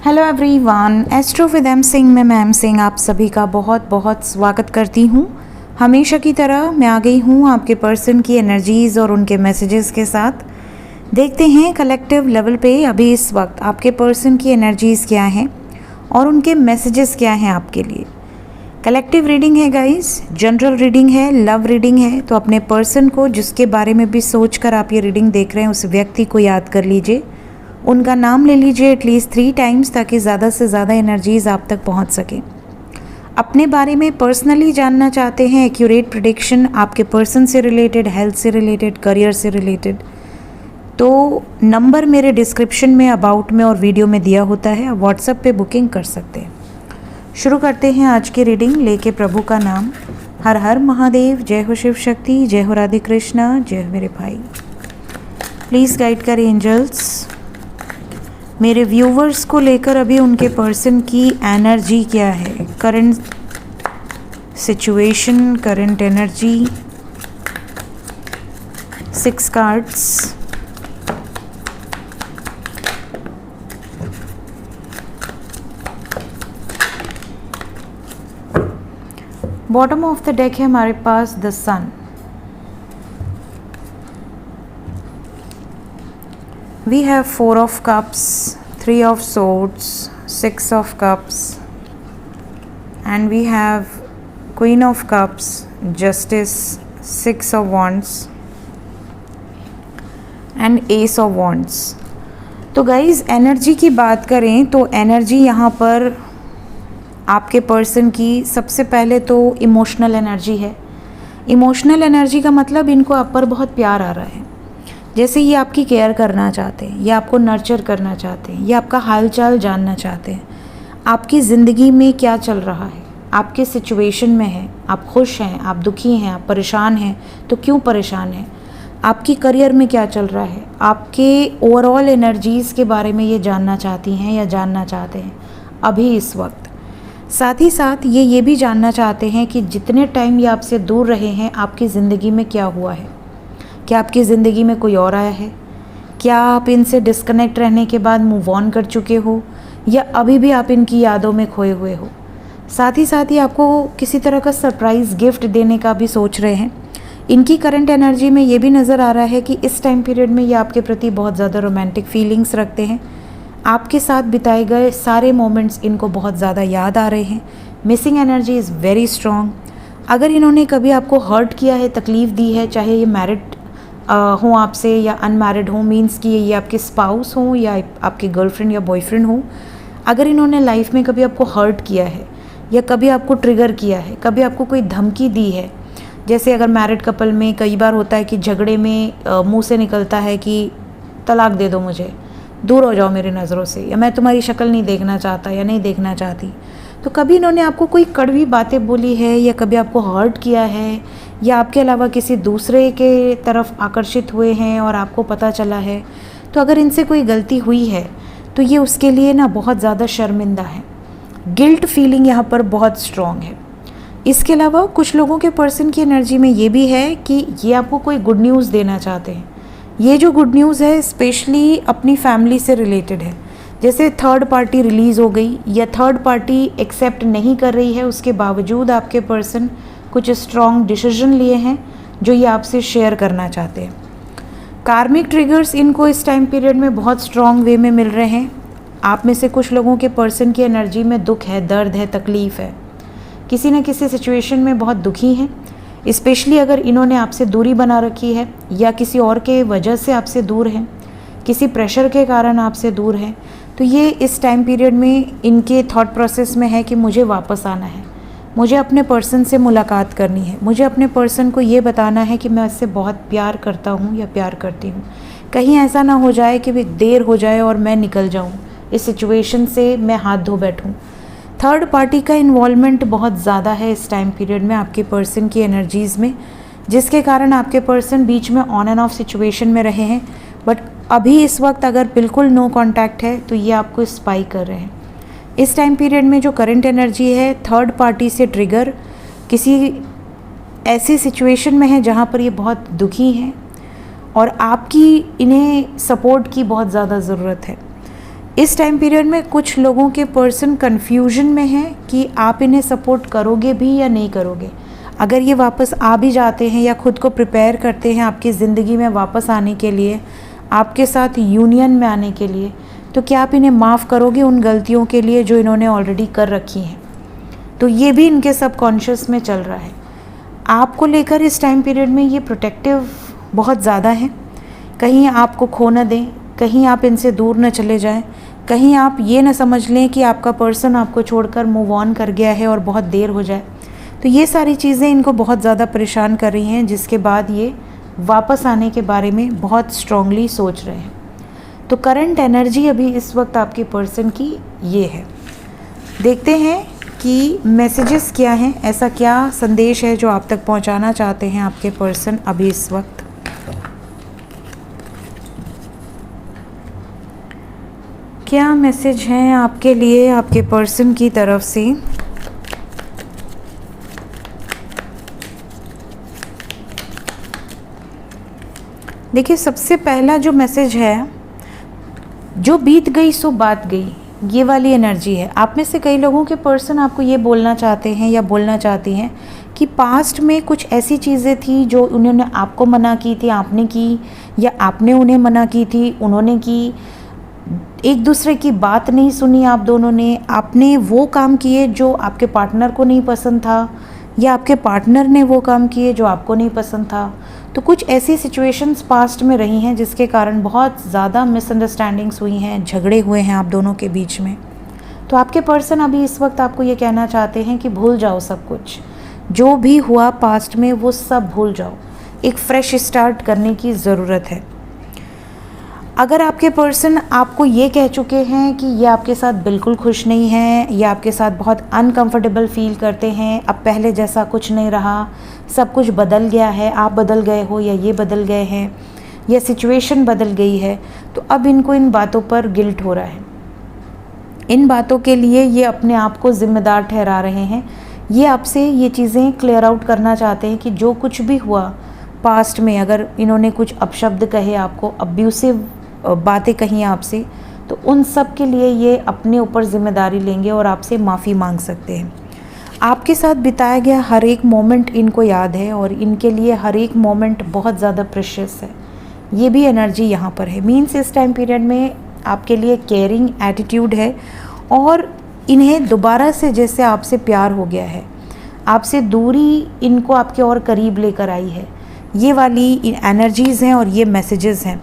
Hello everyone, astro with M Singh में मैं M Singh आप सभी का बहुत बहुत स्वागत करती हूँ। हमेशा की तरह मैं आ गई हूँ आपके पर्सन की एनर्जीज़ और उनके मैसेजेस के साथ। देखते हैं कलेक्टिव लेवल पे अभी इस वक्त आपके पर्सन की एनर्जीज़ क्या हैं और उनके मैसेजेस क्या हैं आपके लिए। कलेक्टिव रीडिंग है गाइस, जनरल रीडिंग है, लव रीडिंग है। तो अपने पर्सन को जिसके बारे में भी सोच कर आप ये रीडिंग देख रहे हैं उस व्यक्ति को याद कर लीजिए, उनका नाम ले लीजिए एटलीस्ट 3 टाइम्स ताकि ज़्यादा से ज़्यादा एनर्जीज़ आप तक पहुंच सके। अपने बारे में पर्सनली जानना चाहते हैं, एक्यूरेट प्रेडिक्शन आपके पर्सन से रिलेटेड, हेल्थ से रिलेटेड, करियर से रिलेटेड, तो नंबर मेरे डिस्क्रिप्शन में, अबाउट में और वीडियो में दिया होता है। आप व्हाट्सएप पे बुकिंग कर सकते हैं। शुरू करते हैं आज की रीडिंग लेके प्रभु का नाम। हर हर महादेव, जय हो शिव शक्ति, जय हो राधे कृष्णा, जय हो मेरे भाई। प्लीज़ गाइड करें एंजल्स। मेरे व्यूवर्स को लेकर अभी उनके पर्सन की एनर्जी क्या है, current situation, current energy. 6 cards. Bottom of the deck है हमारे पास the sun. We have 4 of cups, 3 of swords, 6 of cups, and we have Queen of cups, Justice, 6 of wands, and Ace of wands. तो guys energy की बात करें तो energy यहाँ पर आपके पर्सन की सबसे पहले तो इमोशनल एनर्जी है। इमोशनल एनर्जी का मतलब इनको आप पर बहुत प्यार आ रहा है, जैसे ये आपकी केयर करना चाहते हैं, ये आपको नर्चर करना चाहते हैं, ये आपका हालचाल जानना चाहते हैं। आपकी ज़िंदगी में क्या चल रहा है, आपके सिचुएशन में है, आप खुश हैं, आप दुखी हैं, आप परेशान हैं, तो क्यों परेशान हैं, आपकी करियर में क्या चल रहा है, आपके ओवरऑल एनर्जीज़ के बारे में ये जानना चाहती हैं या जानना चाहते हैं अभी इस वक्त। साथ ही साथ ये भी जानना चाहते हैं कि जितने टाइम ये आपसे दूर रहे हैं आपकी ज़िंदगी में क्या हुआ है। क्या आपकी ज़िंदगी में कोई और आया है? क्या आप इनसे डिस्कनेक्ट रहने के बाद मूव ऑन कर चुके हो या अभी भी आप इनकी यादों में खोए हुए हो? साथ ही आपको किसी तरह का सरप्राइज़ गिफ्ट देने का भी सोच रहे हैं। इनकी करंट एनर्जी में ये भी नज़र आ रहा है कि इस टाइम पीरियड में ये आपके प्रति बहुत ज़्यादा रोमांटिक फीलिंग्स रखते हैं। आपके साथ बिताए गए सारे मोमेंट्स इनको बहुत ज़्यादा याद आ रहे हैं। Missing energy is very strong. अगर इन्होंने कभी आपको हर्ट किया है, तकलीफ़ दी है, चाहे ये मैरिड हों आपसे या अनमैरिड हों, मीन्स कि ये आपके स्पाउस हों या आपके गर्लफ्रेंड या बॉयफ्रेंड हों, अगर इन्होंने लाइफ में कभी आपको हर्ट किया है या कभी आपको ट्रिगर किया है, कभी आपको कोई धमकी दी है, जैसे अगर मैरिड कपल में कई बार होता है कि झगड़े में मुंह से निकलता है कि तलाक दे दो मुझे, दूर हो जाओ मेरी नज़रों से, या मैं तुम्हारी शक्ल नहीं देखना चाहता या नहीं देखना चाहती। तो कभी इन्होंने आपको कोई कड़वी बातें बोली है या कभी आपको हर्ट किया है या आपके अलावा किसी दूसरे के तरफ आकर्षित हुए हैं और आपको पता चला है, तो अगर इनसे कोई गलती हुई है तो ये उसके लिए ना बहुत ज़्यादा शर्मिंदा है। गिल्ट फीलिंग यहाँ पर बहुत स्ट्रॉन्ग है। इसके अलावा कुछ लोगों के पर्सन की एनर्जी में ये भी है कि ये आपको कोई गुड न्यूज़ देना चाहते हैं। ये जो गुड न्यूज़ है स्पेशली अपनी फैमिली से रिलेटेड है। जैसे थर्ड पार्टी रिलीज़ हो गई या थर्ड पार्टी एक्सेप्ट नहीं कर रही है, उसके बावजूद आपके पर्सन कुछ स्ट्रॉन्ग डिसीजन लिए हैं जो ये आपसे शेयर करना चाहते हैं। कार्मिक ट्रिगर्स इनको इस टाइम पीरियड में बहुत स्ट्रॉन्ग वे में मिल रहे हैं। आप में से कुछ लोगों के पर्सन की एनर्जी में दुख है, दर्द है, तकलीफ़ है, किसी न किसी सिचुएशन में बहुत दुखी हैं। स्पेशली अगर इन्होंने आपसे दूरी बना रखी है या किसी और के वजह से आपसे दूर हैं, किसी प्रेशर के कारण आपसे दूर हैं, तो ये इस टाइम पीरियड में इनके थॉट प्रोसेस में है कि मुझे वापस आना है, मुझे अपने पर्सन से मुलाकात करनी है, मुझे अपने पर्सन को ये बताना है कि मैं इससे बहुत प्यार करता हूँ या प्यार करती हूँ। कहीं ऐसा ना हो जाए कि देर हो जाए और मैं निकल जाऊँ इस सिचुएशन से, मैं हाथ धो बैठूँ। थर्ड पार्टी का इन्वॉल्वमेंट बहुत ज़्यादा है इस टाइम पीरियड में आपके पर्सन की एनर्जीज़ में, जिसके कारण आपके पर्सन बीच में ऑन एंड ऑफ सिचुएशन में रहे हैं। बट अभी इस वक्त अगर बिल्कुल नो कांटेक्ट है तो ये आपको स्पाई कर रहे हैं। इस टाइम पीरियड में जो करंट एनर्जी है थर्ड पार्टी से ट्रिगर किसी ऐसी सिचुएशन में है जहाँ पर ये बहुत दुखी हैं और आपकी इन्हें सपोर्ट की बहुत ज़्यादा ज़रूरत है। इस टाइम पीरियड में कुछ लोगों के पर्सन कन्फ्यूजन में हैं कि आप इन्हें सपोर्ट करोगे भी या नहीं करोगे। अगर ये वापस आ भी जाते हैं या खुद को प्रिपेयर करते हैं आपकी ज़िंदगी में वापस आने के लिए, आपके साथ यूनियन में आने के लिए, तो क्या आप इन्हें माफ़ करोगे उन गलतियों के लिए जो इन्होंने ऑलरेडी कर रखी हैं। तो ये भी इनके सबकॉन्शियस में चल रहा है। आपको लेकर इस टाइम पीरियड में ये प्रोटेक्टिव बहुत ज़्यादा है। कहीं आपको खो न दें, कहीं आप इनसे दूर न चले जाएं, कहीं आप ये न समझ लें कि आपका पर्सन आपको छोड़कर मूव ऑन कर गया है और बहुत देर हो जाए। तो ये सारी चीज़ें इनको बहुत ज़्यादा परेशान कर रही हैं, जिसके बाद ये वापस आने के बारे में बहुत स्ट्रांगली सोच रहे हैं। तो करंट एनर्जी अभी इस वक्त आपके पर्सन की ये है। देखते हैं कि मैसेजेस क्या हैं, ऐसा क्या संदेश है जो आप तक पहुंचाना चाहते हैं आपके पर्सन अभी इस वक्त। क्या मैसेज हैं आपके लिए आपके पर्सन की तरफ से। देखिए, सबसे पहला जो मैसेज है, जो बीत गई सो बात गई, ये वाली एनर्जी है। आप में से कई लोगों के पर्सन आपको ये बोलना चाहते हैं या बोलना चाहती हैं कि पास्ट में कुछ ऐसी चीज़ें थी जो उन्होंने आपको मना की थी, आपने की, या आपने उन्हें मना की थी, उन्होंने की। एक दूसरे की बात नहीं सुनी आप दोनों ने, आपने वो काम किए जो आपके पार्टनर को नहीं पसंद था, या आपके पार्टनर ने वो काम किए जो आपको नहीं पसंद था। तो कुछ ऐसी सिचुएशंस पास्ट में रही हैं जिसके कारण बहुत ज़्यादा मिसअंडरस्टैंडिंग्स हुई हैं, झगड़े हुए हैं आप दोनों के बीच में। तो आपके पर्सन अभी इस वक्त आपको ये कहना चाहते हैं कि भूल जाओ सब कुछ, जो भी हुआ पास्ट में वो सब भूल जाओ, एक फ्रेश स्टार्ट करने की ज़रूरत है। अगर आपके पर्सन आपको ये कह चुके हैं कि ये आपके साथ बिल्कुल खुश नहीं हैं, या आपके साथ बहुत अनकंफर्टेबल फील करते हैं, अब पहले जैसा कुछ नहीं रहा, सब कुछ बदल गया है, आप बदल गए हो या ये बदल गए हैं, या सिचुएशन बदल गई है, तो अब इनको इन बातों पर गिल्ट हो रहा है। इन बातों के लिए ये अपने आप को ज़िम्मेदार ठहरा रहे हैं। ये आपसे ये चीज़ें क्लियर आउट करना चाहते हैं कि जो कुछ भी हुआ पास्ट में, अगर इन्होंने कुछ अपशब्द कहे आपको, अब्यूसिव बातें कही आपसे, तो उन सब के लिए ये अपने ऊपर ज़िम्मेदारी लेंगे और आपसे माफ़ी मांग सकते हैं। आपके साथ बिताया गया हर एक मोमेंट इनको याद है और इनके लिए हर एक मोमेंट बहुत ज़्यादा प्रेशियस है। ये भी एनर्जी यहाँ पर है। मीन्स इस टाइम पीरियड में आपके लिए केयरिंग एटीट्यूड है और इन्हें दोबारा से जैसे आपसे प्यार हो गया है, आपसे दूरी इनको आपके और करीब लेकर आई है। ये वाली एनर्जीज़ हैं और ये मैसेजेस हैं।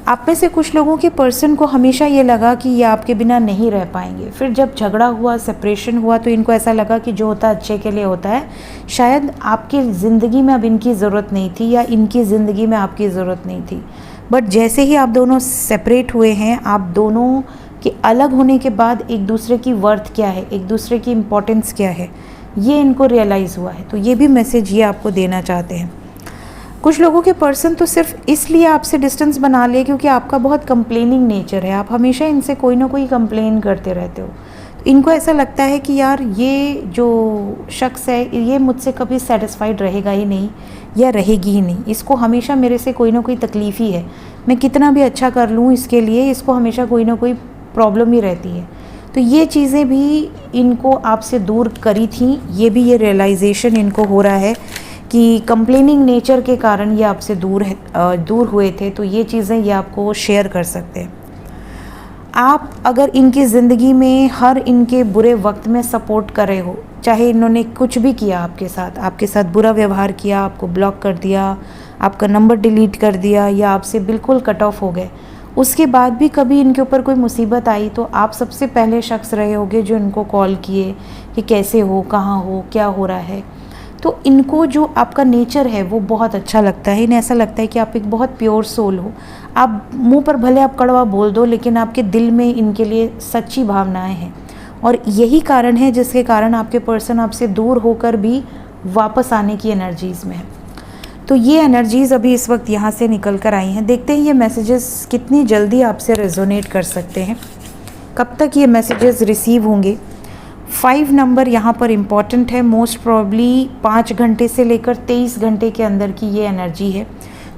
आप में से कुछ लोगों के पर्सन को हमेशा ये लगा कि ये आपके बिना नहीं रह पाएंगे। फिर जब झगड़ा हुआ, सेपरेशन हुआ, तो इनको ऐसा लगा कि जो होता है अच्छे के लिए होता है। शायद आपकी ज़िंदगी में अब इनकी ज़रूरत नहीं थी या इनकी ज़िंदगी में आपकी ज़रूरत नहीं थी। बट जैसे ही आप दोनों सेपरेट हुए हैं, आप दोनों के अलग होने के बाद एक दूसरे की वर्थ क्या है, एक दूसरे की इम्पोर्टेंस क्या है, ये इनको रियलाइज़ हुआ है। तो ये भी मैसेज ये आपको देना चाहते हैं। कुछ लोगों के पर्सन तो सिर्फ इसलिए आपसे डिस्टेंस बना लिए क्योंकि आपका बहुत कंप्लेनिंग नेचर है। आप हमेशा इनसे कोई ना कोई कंप्लेन करते रहते हो। तो इनको ऐसा लगता है कि यार ये जो शख्स है ये मुझसे कभी सेटिस्फाइड रहेगा ही नहीं या रहेगी ही नहीं, इसको हमेशा मेरे से कोई ना कोई तकलीफ़ ही है। मैं कितना भी अच्छा कर लूँ इसके लिए, इसको हमेशा कोई ना कोई प्रॉब्लम ही रहती है। तो ये चीज़ें भी इनको आपसे दूर करी थी। ये भी ये रियलाइजेशन इनको हो रहा है कि कंप्लेनिंग नेचर के कारण ये आपसे दूर हुए थे। तो ये चीज़ें ये आपको शेयर कर सकते हैं। आप अगर इनकी ज़िंदगी में हर इनके बुरे वक्त में सपोर्ट कर रहे हो, चाहे इन्होंने कुछ भी किया आपके साथ बुरा व्यवहार किया, आपको ब्लॉक कर दिया, आपका नंबर डिलीट कर दिया या आपसे बिल्कुल कट ऑफ हो गए, उसके बाद भी कभी इनके ऊपर कोई मुसीबत आई तो आप सबसे पहले शख्स रहे होगे जो इनको कॉल किए कि कैसे हो, कहाँ हो, क्या हो रहा है। तो इनको जो आपका नेचर है वो बहुत अच्छा लगता है। इन्हें ऐसा लगता है कि आप एक बहुत प्योर सोल हो। आप मुंह पर भले आप कड़वा बोल दो, लेकिन आपके दिल में इनके लिए सच्ची भावनाएं हैं। और यही कारण है जिसके कारण आपके पर्सन आपसे दूर होकर भी वापस आने की एनर्जीज़ में है। तो ये एनर्जीज़ अभी इस वक्त यहाँ से निकल कर आई हैं। देखते हैं ये मैसेजेस कितनी जल्दी आपसे रेजोनेट कर सकते हैं, कब तक ये मैसेजेस रिसीव होंगे। 5 नंबर यहाँ पर इम्पॉर्टेंट है। मोस्ट प्रॉब्ली 5 घंटे से लेकर 23 घंटे के अंदर की ये एनर्जी है।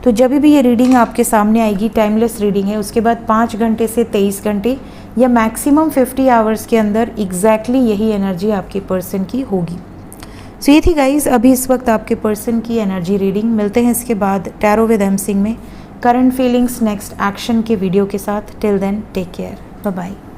तो जब भी ये रीडिंग आपके सामने आएगी, टाइमलेस रीडिंग है, उसके बाद 5 घंटे से 23 घंटे या मैक्सिमम 50 आवर्स के अंदर एग्जैक्टली यही एनर्जी आपके पर्सन की होगी। सो ये थी गाइज अभी इस वक्त आपके पर्सन की एनर्जी रीडिंग। मिलते हैं इसके बाद टैरो विद एम सिंह में करंट फीलिंग्स नेक्स्ट एक्शन के वीडियो के साथ। Till then take care, bye bye.